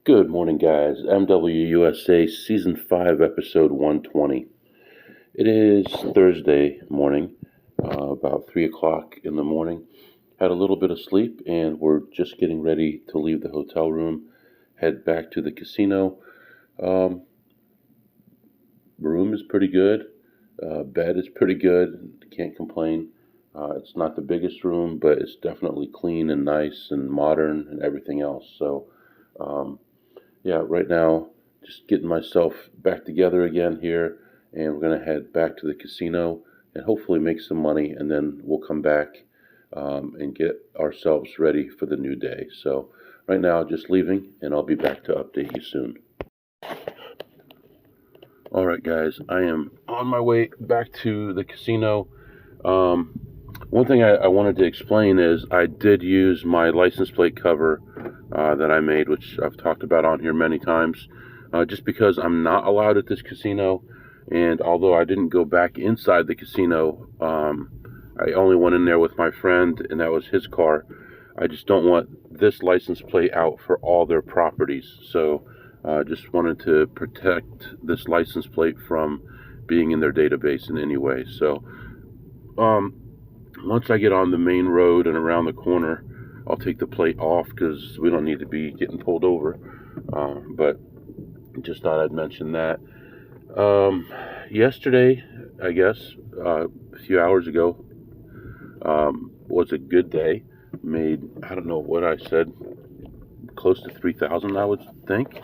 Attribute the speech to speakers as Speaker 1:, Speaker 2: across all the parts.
Speaker 1: Good morning, guys. MWUSA Season 5, Episode 120. It is Thursday morning, about 3 o'clock in the morning. Had a little bit of sleep, and we're just getting ready to leave the hotel room, head back to the casino. Room is pretty good. Bed is pretty good. Can't complain. It's not the biggest room, but it's definitely clean and nice and modern and everything else. So, right now, just getting myself back together again here, and we're going to head back to the casino and hopefully make some money, and then we'll come back and get ourselves ready for the new day. So right now, just leaving, and I'll be back to update you soon. All right, guys, I am on my way back to the casino. One thing I wanted to explain is I did use my license plate cover that I made, which I've talked about on here many times, just because I'm not allowed at this casino. And although I didn't go back inside the casino, I only went in there with my friend, and that was his car. I just don't want this license plate out for all their properties. So just wanted to protect this license plate from being in their database in any way. So once I get on the main road and around the corner, I'll take the plate off because we don't need to be getting pulled over. But just thought I'd mention that. Yesterday, I guess, a few hours ago, was a good day. Made, I don't know what I said, close to 3,000, I would think.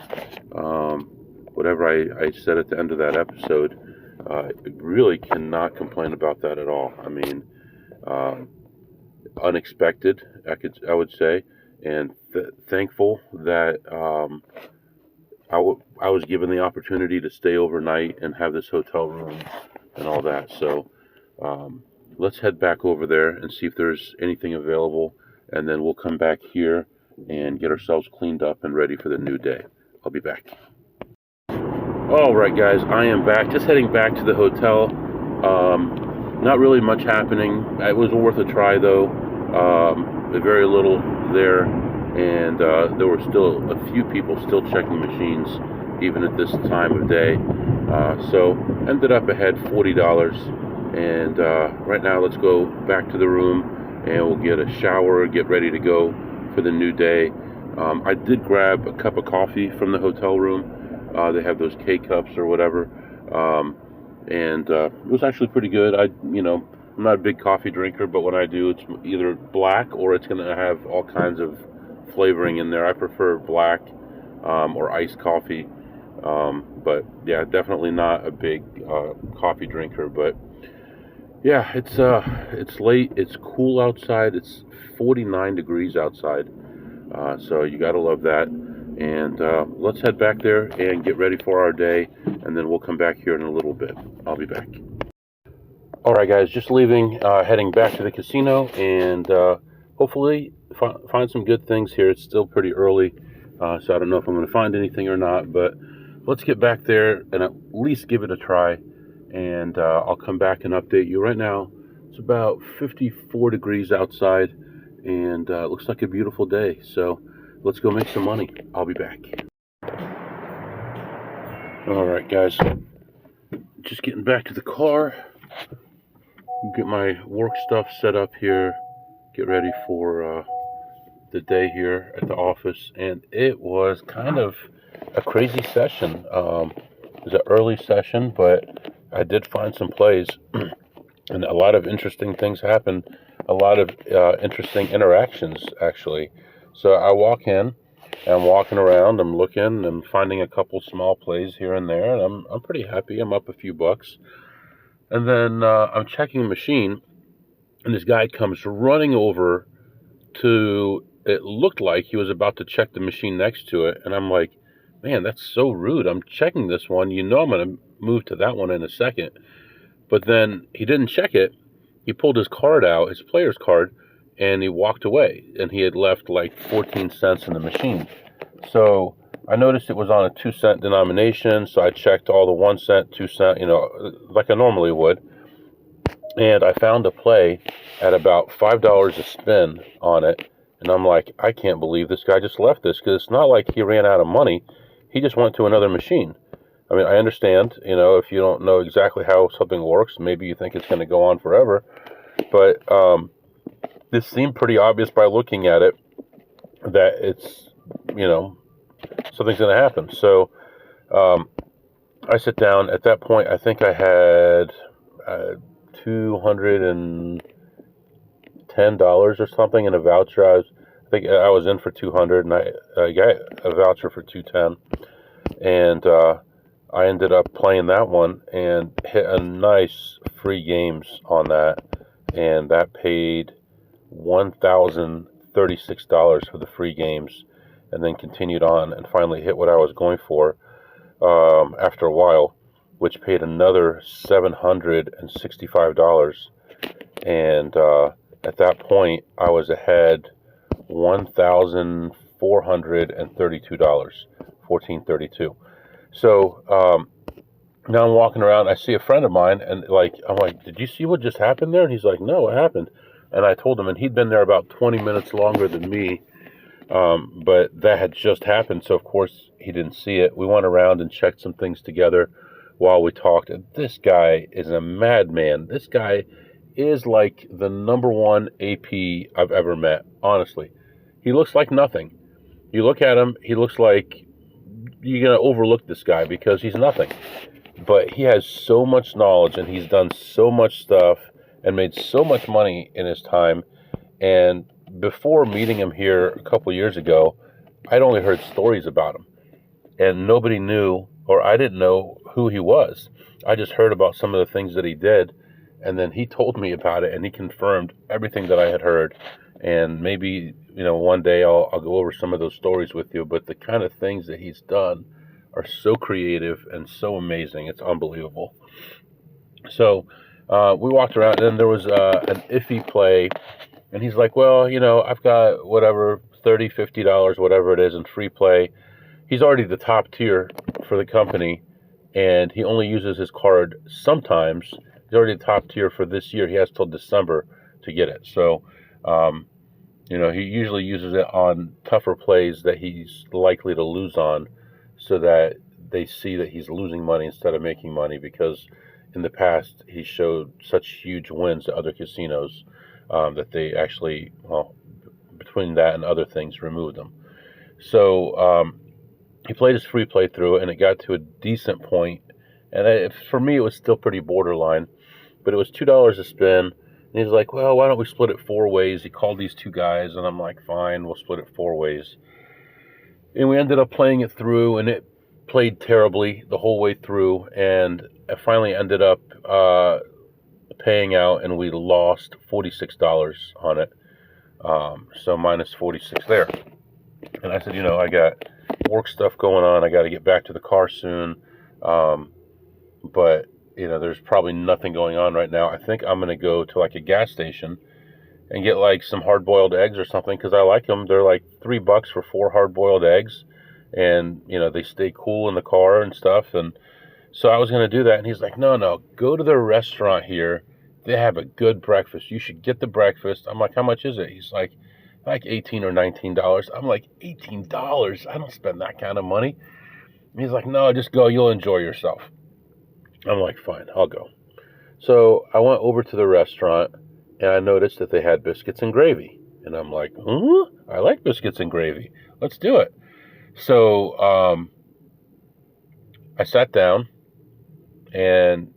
Speaker 1: Whatever I said at the end of that episode, really cannot complain about that at all. I mean, unexpected, I would say, and thankful that I was given the opportunity to stay overnight and have this hotel room and all that. So let's head back over there and see if there's anything available, and then we'll come back here and get ourselves cleaned up and ready for the new day. I'll be back. All right, guys, I am back. Just heading back to the hotel. Not really much happening. It was worth a try, though. Very little there, and there were still a few people still checking machines, even at this time of day. So ended up ahead $40, and right now let's go back to the room, and we'll get a shower, get ready to go for the new day. I did grab a cup of coffee from the hotel room. They have those K-cups or whatever. And it was actually pretty good. I'm not a big coffee drinker, but when I do, it's either black or it's going to have all kinds of flavoring in there. I prefer black or iced coffee. But yeah, definitely not a big coffee drinker. But yeah, it's late. It's cool outside. It's 49 degrees outside. So you got to love that. And let's head back there and get ready for our day, and then we'll come back here in a little bit. I'll be back. All right, guys, just leaving, heading back to the casino, and hopefully find some good things here. It's still pretty early, so I don't know if I'm going to find anything or not, but let's get back there and at least give it a try, and I'll come back and update you. Right now, it's about 54 degrees outside, and it looks like a beautiful day, so let's go make some money. I'll be back. All right, guys. Just getting back to the car. Get my work stuff set up here. Get ready for the day here at the office. And it was kind of a crazy session. It was an early session, but I did find some plays. And a lot of interesting things happened. A lot of interesting interactions, actually. So I walk in, and I'm walking around, I'm looking, I'm finding a couple small plays here and there, and I'm pretty happy. I'm up a few bucks. And then I'm checking the machine, and this guy comes running over to, it looked like he was about to check the machine next to it, and I'm like, man, that's so rude. I'm checking this one. I'm going to move to that one in a second. But then he didn't check it. He pulled his card out, his player's card, and he walked away, and he had left like 14 cents in the machine. So I noticed it was on a 2-cent denomination, so I checked all the 1 cent, 2 cent, like I normally would. And I found a play at about $5 a spin on it, And I'm like, I can't believe this guy just left this, because it's not like he ran out of money. He just went to another machine. I mean, I understand, if you don't know exactly how something works, maybe you think it's going to go on forever. But this seemed pretty obvious by looking at it that it's, something's going to happen. So I sit down. At that point, I think I had $210 or something in a voucher. I think I was in for 200, and I got a voucher for 210, and I ended up playing that one and hit a nice free games on that, and that paid $1,036 for the free games, and then continued on and finally hit what I was going for after a while, which paid another $765. And at that point, I was ahead $1,432, $1,432. So now I'm walking around. I see a friend of mine, and I'm like, "Did you see what just happened there?" And he's like, "No, what happened?" And I told him, and he'd been there about 20 minutes longer than me, but that had just happened. So of course he didn't see it. We went around and checked some things together while we talked. And this guy is a madman. This guy is like the number one AP I've ever met. Honestly, he looks like nothing. You look at him, he looks like you're gonna overlook this guy because he's nothing. But he has so much knowledge, and he's done so much stuff and made so much money in his time. And before meeting him here a couple years ago, I'd only heard stories about him, and nobody knew, or I didn't know who he was. I just heard about some of the things that he did, and then he told me about it, and he confirmed everything that I had heard. And maybe, one day I'll go over some of those stories with you, but the kind of things that he's done are so creative and so amazing. It's unbelievable. So we walked around, and then there was an iffy play, and he's like, well, I've got whatever, $30, $50, whatever it is, in free play. He's already the top tier for the company, and he only uses his card sometimes. He's already the top tier for this year. He has till December to get it. So, he usually uses it on tougher plays that he's likely to lose on, so that they see that he's losing money instead of making money, because in the past he showed such huge wins to other casinos that they actually, between that and other things, removed them. So he played his free playthrough, and it got to a decent point, and for me it was still pretty borderline, but it was $2 a spin. And he's like, well, why don't we split it 4 ways? He called these 2 guys, and I'm like, fine, we'll split it 4 ways. And we ended up playing it through, and it played terribly the whole way through, and I finally ended up paying out, and we lost $46 on it. So minus 46 there. And I said, I got work stuff going on. I got to get back to the car soon. But, there's probably nothing going on right now. I think I'm going to go to like a gas station and get like some hard-boiled eggs or something, because I like them. They're like $3 for 4 hard-boiled eggs, and they stay cool in the car and stuff. And so I was going to do that, and he's like, no, go to the restaurant here. They have a good breakfast. You should get the breakfast. I'm like, how much is it? He's like $18 or $19. I'm like, $18? I don't spend that kind of money. And he's like, no, just go. You'll enjoy yourself. I'm like, fine, I'll go. So I went over to the restaurant, and I noticed that they had biscuits and gravy. And I'm like, I like biscuits and gravy. Let's do it. So I sat down, and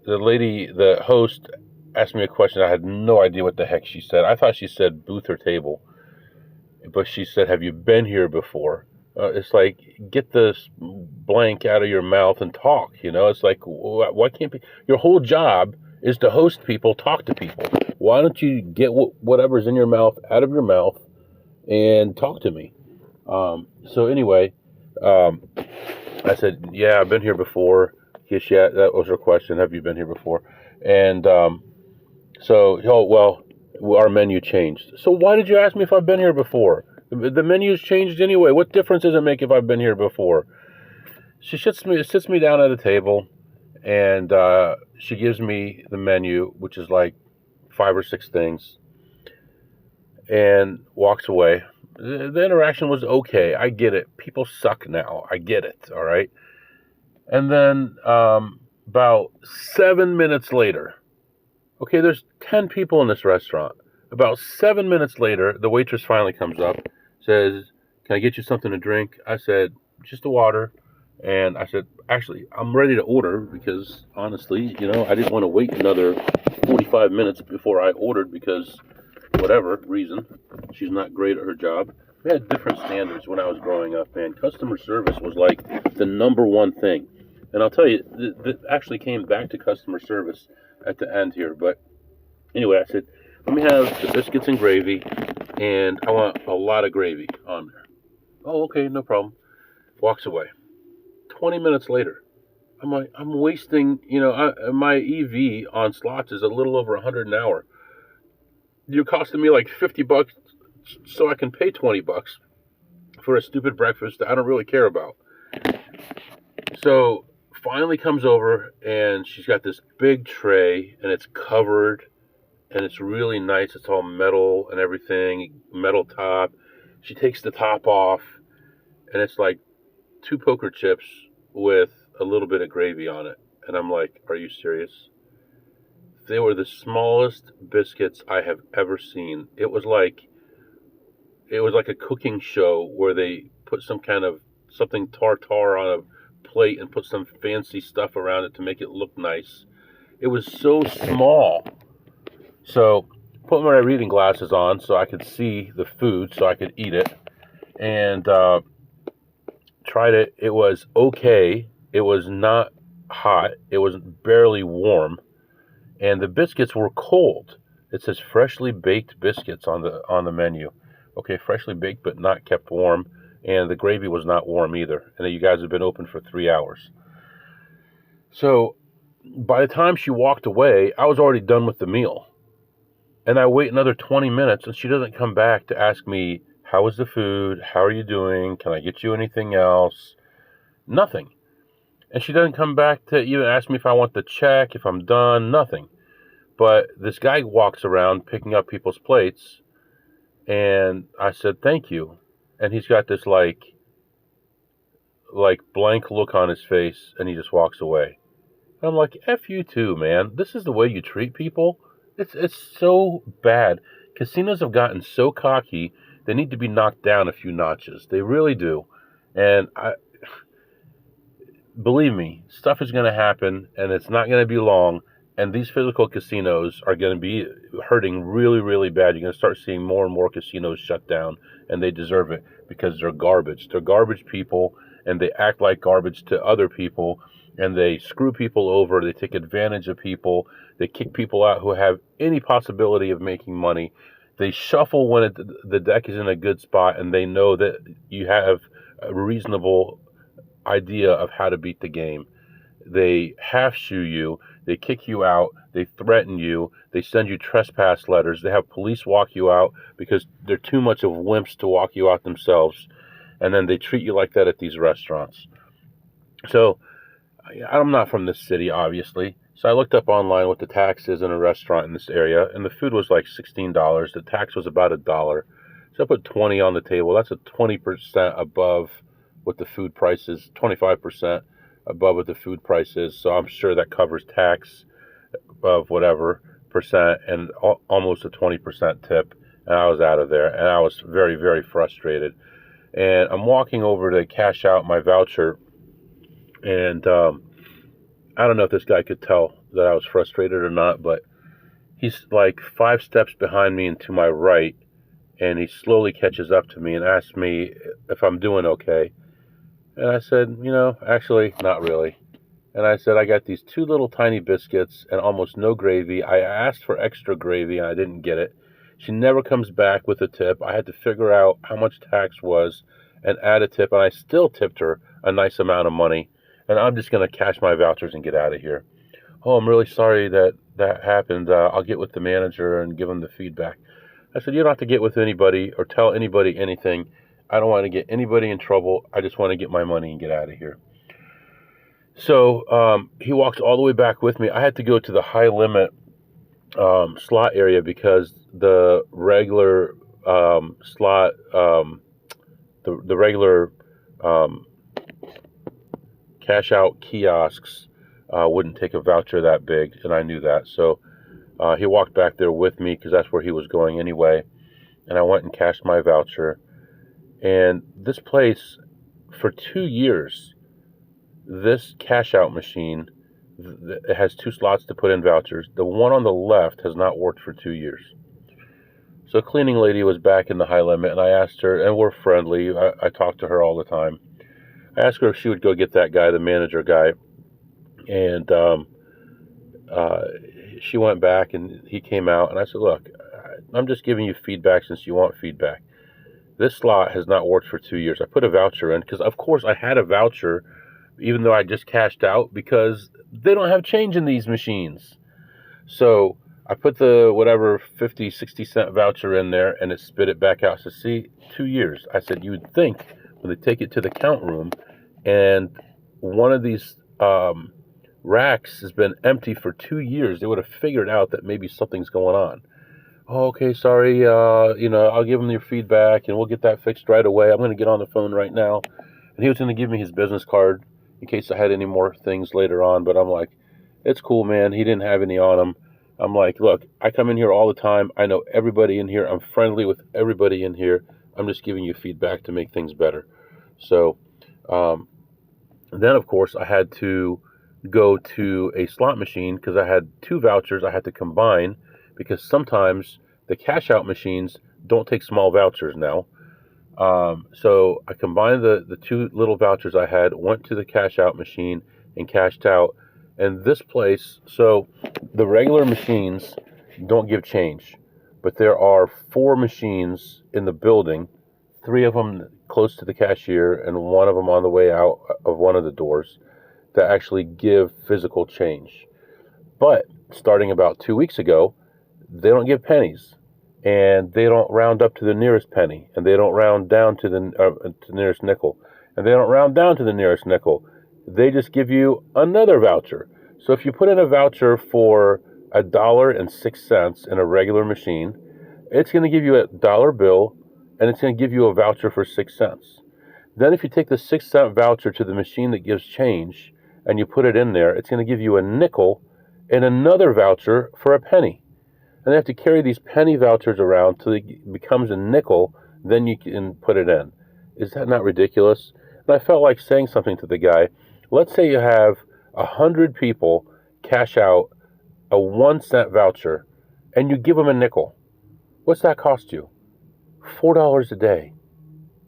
Speaker 1: the host, asked me a question. I had no idea what the heck she said. I thought she said booth or table, but she said, have you been here before? It's like, get this blank out of your mouth and talk. It's like, why can't your whole job is to host people, talk to people. Why don't you get whatever's in your mouth out of your mouth and talk to me? So anyway, I said, yeah, I've been here before. Yes, yeah, that was her question. Have you been here before? And so, well, our menu changed. So why did you ask me if I've been here before? The menu's changed anyway. What difference does it make if I've been here before? She sits me down at a table, and she gives me the menu, which is like 5 or 6 things. and walks away. The interaction was okay. I get it. People suck now. I get it. All right. And then about 7 minutes later, okay, there's 10 people in this restaurant. About 7 minutes later, the waitress finally comes up, says, "Can I get you something to drink?" I said, "Just a water." And I said, "Actually, I'm ready to order because honestly, I didn't want to wait another 45 minutes before I ordered because whatever reason, she's not great at her job." We had different standards when I was growing up, man. Customer service was like the number one thing. And I'll tell you, that actually came back to customer service at the end here. But anyway, I said, "Let me have the biscuits and gravy, and I want a lot of gravy on there." "Oh, okay, no problem." Walks away. 20 minutes later, I'm like, I'm wasting, my EV on slots is a little over 100 an hour. You're costing me like $50 so I can pay $20 for a stupid breakfast that I don't really care about. So finally comes over and she's got this big tray and it's covered and it's really nice. It's all metal and everything, metal top. She takes the top off and it's like 2 poker chips with a little bit of gravy on it. And I'm like, are you serious? They were the smallest biscuits I have ever seen. It was like a cooking show where they put some kind of something tartar on a plate and put some fancy stuff around it to make it look nice. It was so small. So put my reading glasses on so I could see the food so I could eat it. And tried it. It was okay. It was not hot. It was barely warm. And the biscuits were cold. It says freshly baked biscuits on the menu. Okay, freshly baked but not kept warm, and the gravy was not warm either. And you guys have been open for 3 hours. So by the time she walked away, I was already done with the meal. And I wait another 20 minutes, and she doesn't come back to ask me, "How was the food? How are you doing? Can I get you anything else?" Nothing. And she doesn't come back to even ask me if I want the check, if I'm done, nothing. But this guy walks around picking up people's plates, and I said, "Thank you." And he's got this like blank look on his face, and he just walks away. And I'm like, F you too, man. This is the way you treat people? It's so bad. Casinos have gotten so cocky, they need to be knocked down a few notches. They really do. And believe me, stuff is going to happen, and it's not going to be long. And these physical casinos are going to be hurting really, really bad. You're going to start seeing more and more casinos shut down, and they deserve it because they're garbage. They're garbage people, and they act like garbage to other people, and they screw people over. They take advantage of people. They kick people out who have any possibility of making money. They shuffle when the deck is in a good spot, and they know that you have a reasonable idea of how to beat the game. They half-shoe you, they kick you out, they threaten you, they send you trespass letters, they have police walk you out because they're too much of wimps to walk you out themselves, and then they treat you like that at these restaurants. So, I'm not from this city, obviously, so I looked up online what the tax is in a restaurant in this area, and the food was like $16, the tax was about $1. So I put 20 on the table. That's a 20% above what the food price is, 25% above what the food price is. So I'm sure that covers tax of whatever percent and almost a 20% tip. And I was out of there, and I was very, very frustrated. And I'm walking over to cash out my voucher, and I don't know if this guy could tell that I was frustrated or not, but he's like 5 steps behind me and to my right, and he slowly catches up to me and asks me if I'm doing okay. And I said, actually, not really. And I said, I got these 2 little tiny biscuits and almost no gravy. I asked for extra gravy and I didn't get it. She never comes back with a tip. I had to figure out how much tax was and add a tip, and I still tipped her a nice amount of money. And I'm just going to cash my vouchers and get out of here. "Oh, I'm really sorry that happened. I'll get with the manager and give him the feedback." I said, "You don't have to get with anybody or tell anybody anything. I don't want to get anybody in trouble. I just want to get my money and get out of here." So he walks all the way back with me. I had to go to the high limit slot area because the regular slot, the regular um, cash out kiosks wouldn't take a voucher that big, and I knew that. So he walked back there with me because that's where he was going anyway. And I went and cashed my voucher. And this place, for 2 years, this cash out machine, it has 2 slots to put in vouchers. The one on the left has not worked for 2 years. So a cleaning lady was back in the high limit, and I asked her, and we're friendly. I talk to her all the time. I asked her if she would go get that guy, the manager guy, and she went back, and he came out, and I said, look, I'm just giving you feedback since you want feedback. This slot has not worked for 2 years. I put a voucher in because, of course, I had a voucher, even though I just cashed out, because they don't have change in these machines. So I put the whatever 50, 60-cent voucher in there, and it spit it back out. So see, 2 years. I said, you would think when they take it to the count room, and one of these racks has been empty for 2 years, they would have figured out that maybe something's going on. Oh, okay, sorry, I'll give them your feedback, and we'll get that fixed right away. I'm going to get on the phone right now. And he was going to give me his business card in case I had any more things later on, but I'm like, it's cool, man. He didn't have any on him. I'm like, look, I come in here all the time. I know everybody in here. I'm friendly with everybody in here. I'm just giving you feedback to make things better. So then, of course, I had to go to a slot machine because I had 2 vouchers I had to combine, because sometimes the cash out machines don't take small vouchers now. So I combined the 2 little vouchers I had, went to the cash out machine and cashed out. And this place, so the regular machines don't give change, but there are 4 machines in the building, 3 of them close to the cashier and 1 of them on the way out of one of the doors, that actually give physical change. But starting about 2 weeks ago, they don't give pennies, and they don't round up to the nearest penny, and they don't round down to the nearest nickel, and they don't round down to the nearest nickel. They just give you another voucher. So if you put in a voucher for $1.06 in a regular machine, it's going to give you a dollar bill, and it's going to give you a voucher for 6 cents. Then if you take the 6-cent voucher to the machine that gives change, and you put it in there, it's going to give you a nickel and another voucher for a penny. And they have to carry these penny vouchers around till it becomes a nickel, then you can put it in. Is that not ridiculous? And I felt like saying something to the guy. Let's say you have 100 people cash out a 1-cent voucher, and you give them a nickel. What's that cost you? $4 a day.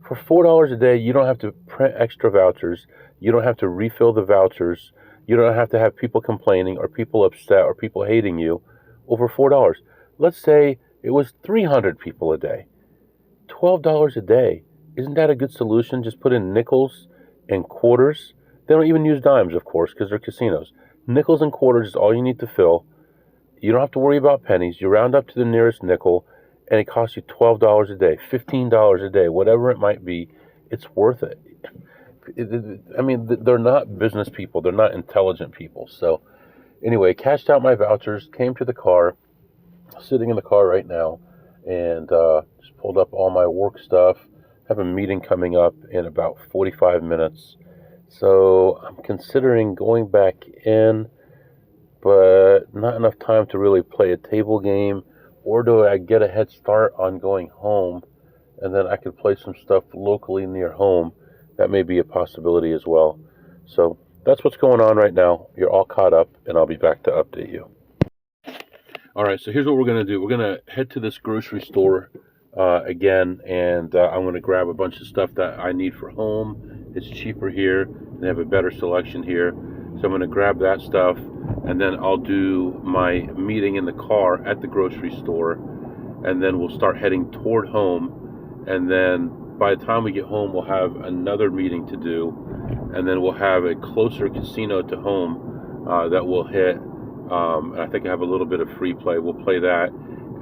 Speaker 1: For $4 a day, you don't have to print extra vouchers. You don't have to refill the vouchers. You don't have to have people complaining or people upset or people hating you over $4. Let's say it was 300 people a day. $12 a day. Isn't that a good solution? Just put in nickels and quarters. They don't even use dimes, of course, because they're casinos. Nickels and quarters is all you need to fill. You don't have to worry about pennies. You round up to the nearest nickel, and it costs you $12 a day, $15 a day, whatever it might be. It's worth it. I mean, they're not business people. They're not intelligent people. So anyway, cashed out my vouchers, came to the car, sitting in the car right now, and just pulled up all my work stuff. Have a meeting coming up in about 45 minutes. So I'm considering going back in, but not enough time to really play a table game. Or do I get a head start on going home, and then I could play some stuff locally near home? That may be a possibility as well. So that's what's going on right now. You're all caught up, and I'll be back to update you. All right, so here's what we're going to do. We're going to head to this grocery store again, and I'm going to grab a bunch of stuff that I need for home. It's cheaper here. They have a better selection here. So I'm going to grab that stuff, and then I'll do my meeting in the car at the grocery store, and then we'll start heading toward home. And then by the time we get home, we'll have another meeting to do, and then we'll have a closer casino to home that we'll hit. And I think I have a little bit of free play. We'll play that,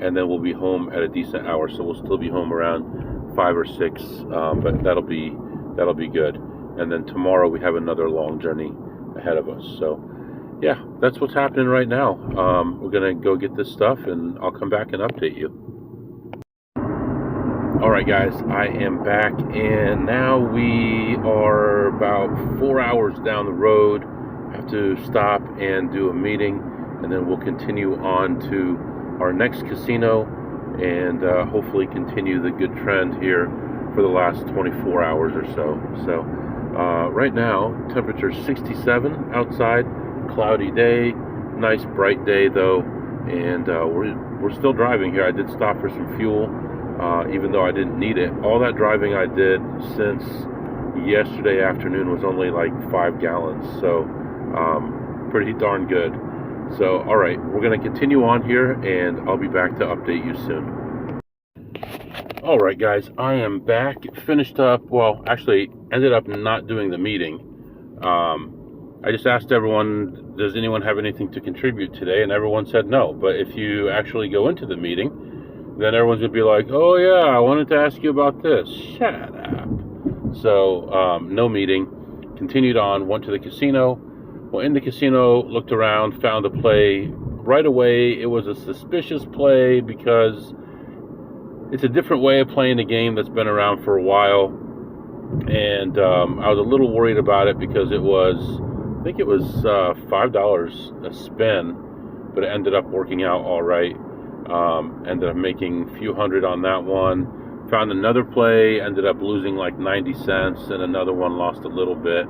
Speaker 1: and then we'll be home at a decent hour. So we'll still be home around 5 or 6, but that'll be good. And then tomorrow we have another long journey ahead of us. So yeah, that's what's happening right now. We're gonna go get this stuff, and I'll come back and update you. Alright guys, I am back, and now we are about 4 hours down the road. I have to stop and do a meeting, and then we'll continue on to our next casino, and hopefully continue the good trend here for the last 24 hours or so. So right now, temperature 67 outside, cloudy day, nice bright day though, and we're still driving here. I did stop for some fuel. Even though I didn't need it. All that driving I did since yesterday afternoon was only like 5 gallons, so pretty darn good. So alright, we're going to continue on here, and I'll be back to update you soon. Alright guys, I am back, finished up, well actually ended up not doing the meeting. I just asked everyone, does anyone have anything to contribute today, and everyone said no. But if you actually go into the meeting, then everyone's going to be like, oh yeah, I wanted to ask you about this. Shut up. So, no meeting. Continued on, went to the casino. Well, in the casino, looked around, found a play. Right away, it was a suspicious play because it's a different way of playing a game that's been around for a while. And I was a little worried about it because it was, I think it was $5 a spin, but it ended up working out all right. Ended up making a few hundred on that one. Found another play, ended up losing like 90 cents, and another one lost a little bit.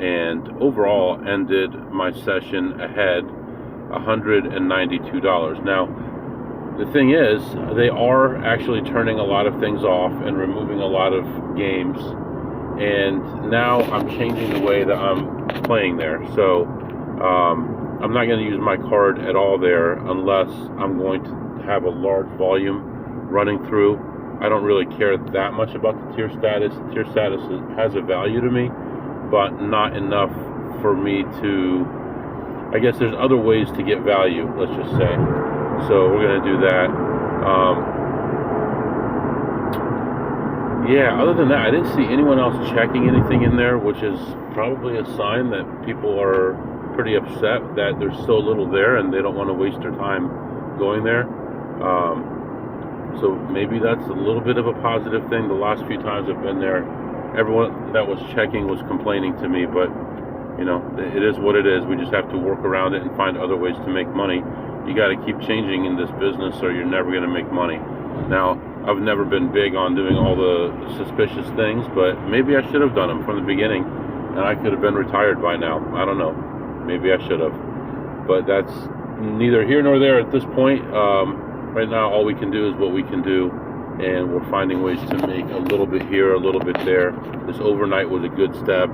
Speaker 1: And overall ended my session ahead $192. Now, the thing is, they are actually turning a lot of things off and removing a lot of games. And now I'm changing the way that I'm playing there. So, I'm not going to use my card at all there unless I'm going to have a large volume running through. I don't really care that much about the tier status. The tier status has a value to me, but not enough for me to, I guess there's other ways to get value, let's just say. So we're going to do that. Yeah, other than that, I didn't see anyone else checking anything in there, which is probably a sign that people are pretty upset that there's so little there and they don't want to waste their time going there. So maybe that's a little bit of a positive thing. The last few times I've been there, everyone that was checking was complaining to me, but you know, it is what it is. We just have to work around it and find other ways to make money. You got to keep changing in this business or you're never going to make money. Now, I've never been big on doing all the suspicious things, but maybe I should have done them from the beginning and I could have been retired by now. I don't know. Maybe I should have. But that's neither here nor there at this point. Right now, all we can do is what we can do, and we're finding ways to make a little bit here, a little bit there. This overnight was a good step,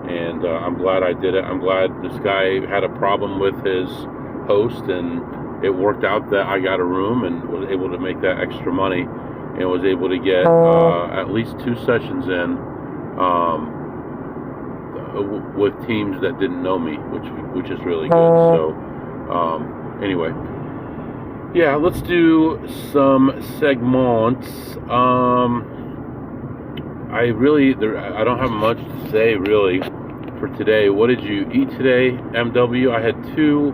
Speaker 1: and I'm glad I did it. I'm glad this guy had a problem with his host, and it worked out that I got a room and was able to make that extra money, and was able to get at least 2 sessions in with teams that didn't know me, which is really good. So anyway, yeah, let's do some segments. I don't have much to say really for today. What did you eat today, MW? I had 2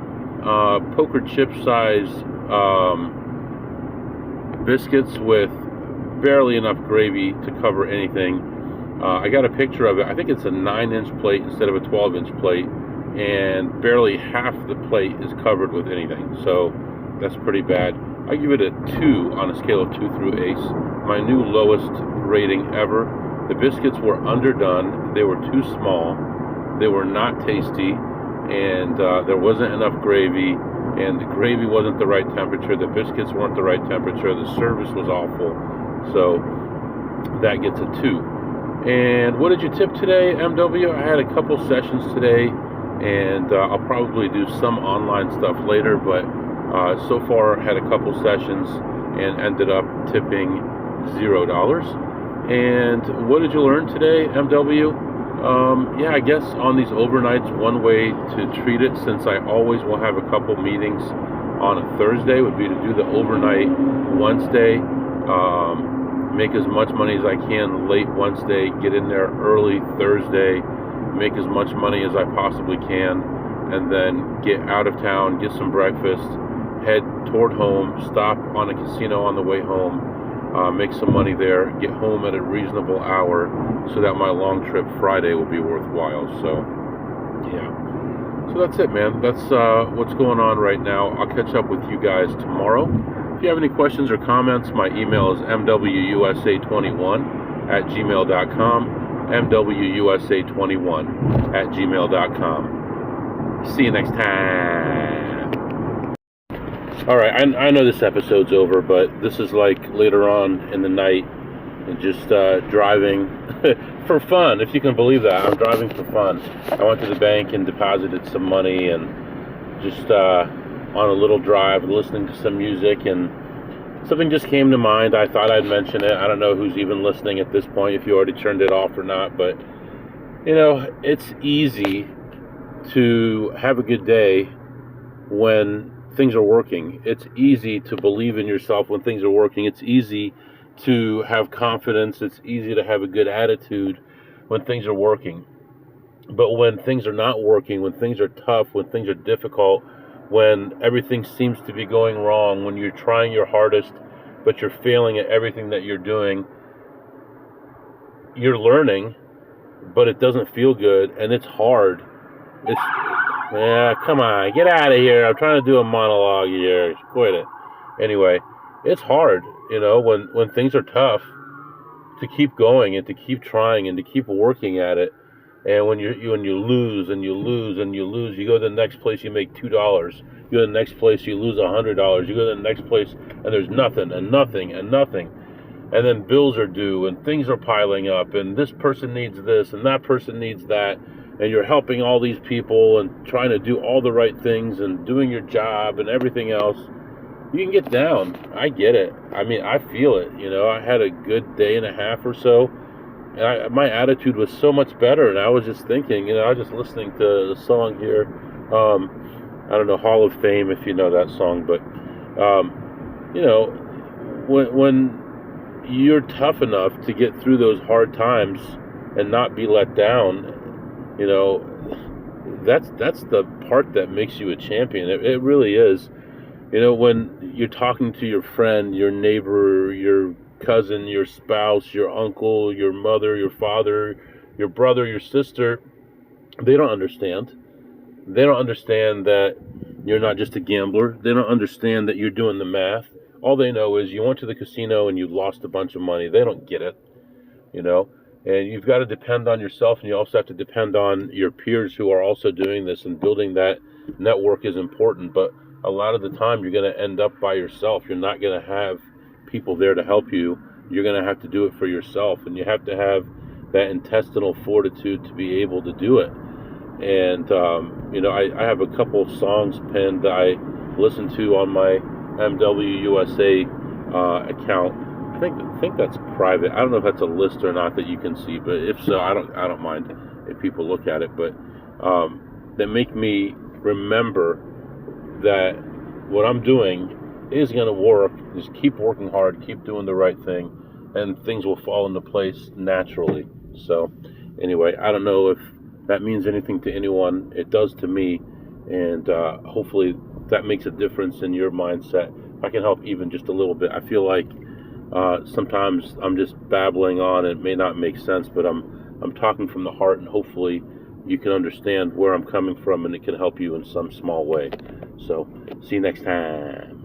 Speaker 1: poker chip size biscuits with barely enough gravy to cover anything. I got a picture of it. I think it's a 9-inch plate instead of a 12-inch plate, and barely half the plate is covered with anything. So that's pretty bad. I give it a 2 on a scale of 2 through ace. My new lowest rating ever. The biscuits were underdone. They were too small. They were not tasty, and there wasn't enough gravy, and the gravy wasn't the right temperature. The biscuits weren't the right temperature. The service was awful. So that gets a 2. And what did you tip today, MW? I had a couple sessions today, and I'll probably do some online stuff later, but so far had a couple sessions and ended up tipping $0. And what did you learn today, MW? Yeah, I guess on these overnights, one way to treat it, since I always will have a couple meetings on a Thursday, would be to do the overnight Wednesday, make as much money as I can late Wednesday, get in there early Thursday, make as much money as I possibly can, and then get out of town, get some breakfast, head toward home, stop on a casino on the way home, make some money there, get home at a reasonable hour so that my long trip Friday will be worthwhile. So, yeah. So that's it, man. That's what's going on right now. I'll catch up with you guys tomorrow. If you have any questions or comments, my email is mwusa21@gmail.com, mwusa21@gmail.com. See you next time. All right, I know this episode's over, but this is like later on in the night and just driving for fun, if you can believe that. I'm driving for fun. I went to the bank and deposited some money and just on a little drive listening to some music, and something just came to mind. I thought I'd mention it. I don't know who's even listening at this point, if you already turned it off or not, but it's easy to have a good day when things are working. It's easy to believe in yourself when things are working. It's easy to have confidence. It's easy to have a good attitude when things are working. But when things are not working, when things are tough, when things are difficult, when everything seems to be going wrong, when you're trying your hardest but you're failing at everything that you're doing, you're learning, but it doesn't feel good and it's hard. Come on, get out of here. I'm trying to do a monologue here. Quit it. Anyway, it's hard, when things are tough, to keep going and to keep trying and to keep working at it. And when you lose and you lose and you lose, you go to the next place, you make $2. You go to the next place, you lose $100. You go to the next place, and there's nothing and nothing and nothing. And then bills are due and things are piling up and this person needs this and that person needs that. And you're helping all these people and trying to do all the right things and doing your job and everything else. You can get down. I get it. I mean, I feel it. I had a good day and a half or so. And my attitude was so much better. And I was just thinking, I was just listening to the song here. I don't know, Hall of Fame, if you know that song. But, when you're tough enough to get through those hard times and not be let down, that's the part that makes you a champion. It really is. When you're talking to your friend, your neighbor, your cousin, your spouse, your uncle, your mother, your father, your brother, your sister, they don't understand. They don't understand that you're not just a gambler. They don't understand that you're doing the math. All they know is you went to the casino and you lost a bunch of money. They don't get it, And you've got to depend on yourself, and you also have to depend on your peers who are also doing this, and building that network is important. But a lot of the time you're going to end up by yourself. You're not going to have people there to help you. You're going to have to do it for yourself, and you have to have that intestinal fortitude to be able to do it. And, I have a couple songs penned that I listen to on my MWUSA account. I think that's private. I don't know if that's a list or not that you can see, but if so, I don't mind if people look at it. But that make me remember that what I'm doing is going to work. Just keep working hard, keep doing the right thing, and things will fall into place naturally. So anyway, I don't know if that means anything to anyone. It does to me, and hopefully that makes a difference in your mindset. If I can help even just a little bit. I feel like sometimes I'm just babbling on. It may not make sense, but I'm talking from the heart, and hopefully you can understand where I'm coming from, and it can help you in some small way. So, see you next time.